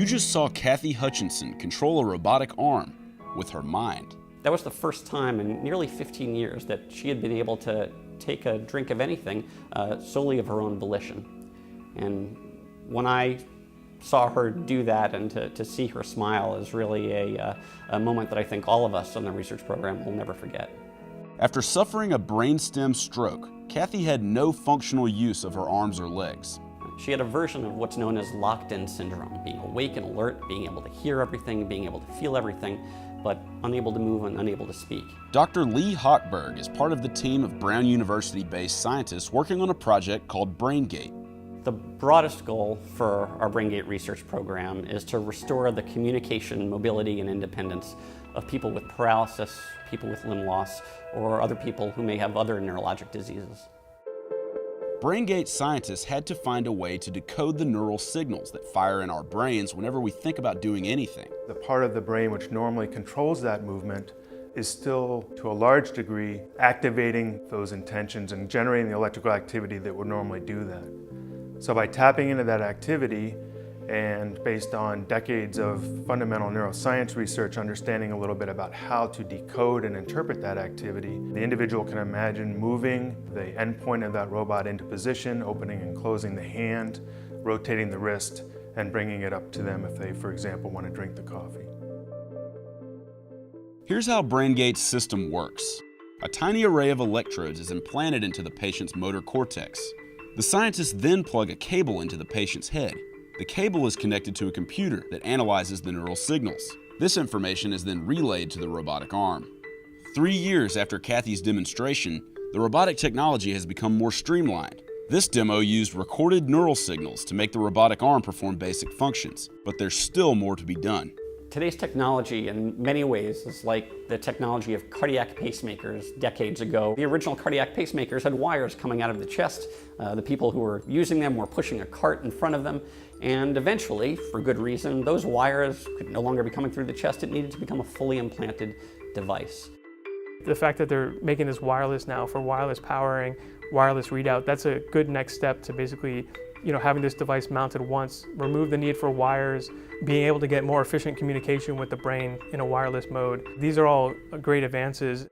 You just saw Kathy Hutchinson control a robotic arm with her mind. That was the first time in nearly 15 years that she had been able to take a drink of anything solely of her own volition. And when I saw her do that and to see her smile is really a moment that I think all of us on the research program will never forget. After suffering a brainstem stroke, Kathy had no functional use of her arms or legs. She had a version of what's known as locked-in syndrome, being awake and alert, being able to hear everything, being able to feel everything, but unable to move and unable to speak. Dr. Lee Hochberg is part of the team of Brown University-based scientists working on a project called BrainGate. The broadest goal for our BrainGate research program is to restore the communication, mobility, and independence of people with paralysis, people with limb loss, or other people who may have other neurologic diseases. BrainGate scientists had to find a way to decode the neural signals that fire in our brains whenever we think about doing anything. The part of the brain which normally controls that movement is still, to a large degree, activating those intentions and generating the electrical activity that would normally do that. So by tapping into that activity, and based on decades of fundamental neuroscience research, understanding a little bit about how to decode and interpret that activity, the individual can imagine moving the endpoint of that robot into position, opening and closing the hand, rotating the wrist, and bringing it up to them if they, for example, want to drink the coffee. Here's how BrainGate's system works. A tiny array of electrodes is implanted into the patient's motor cortex. The scientists then plug a cable into the patient's head. The cable is connected to a computer that analyzes the neural signals. This information is then relayed to the robotic arm. 3 years after Kathy's demonstration, the robotic technology has become more streamlined. This demo used recorded neural signals to make the robotic arm perform basic functions, but there's still more to be done. Today's technology in many ways is like the technology of cardiac pacemakers decades ago. The original cardiac pacemakers had wires coming out of the chest. The people who were using them were pushing a cart in front of them, and eventually, for good reason, those wires could no longer be coming through the chest. It needed to become a fully implanted device. The fact that they're making this wireless now for wireless powering, wireless readout, that's a good next step to basically having this device mounted once, remove the need for wires, being able to get more efficient communication with the brain in a wireless mode. These are all great advances.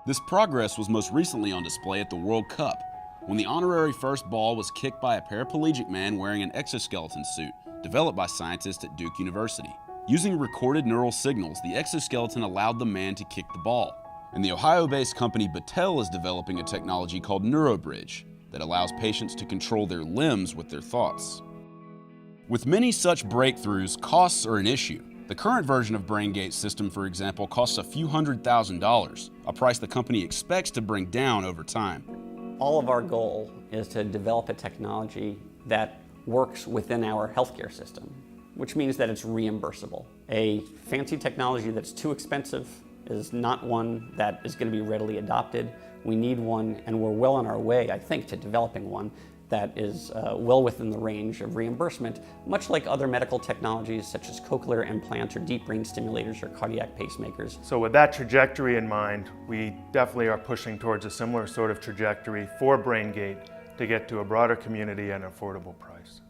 This progress was most recently on display at the World Cup, when the honorary first ball was kicked by a paraplegic man wearing an exoskeleton suit developed by scientists at Duke University. Using recorded neural signals, the exoskeleton allowed the man to kick the ball. And the Ohio-based company Battelle is developing a technology called NeuroBridge that allows patients to control their limbs with their thoughts. With many such breakthroughs, costs are an issue. The current version of BrainGate's system, for example, costs a few $100,000, a price the company expects to bring down over time. All of our goal is to develop a technology that works within our healthcare system, which means that it's reimbursable. A fancy technology that's too expensive is not one that is going to be readily adopted. We need one, and we're well on our way, I think, to developing one that is well within the range of reimbursement, much like other medical technologies such as cochlear implants or deep brain stimulators or cardiac pacemakers. So with that trajectory in mind, we definitely are pushing towards a similar sort of trajectory for BrainGate to get to a broader community at an affordable price.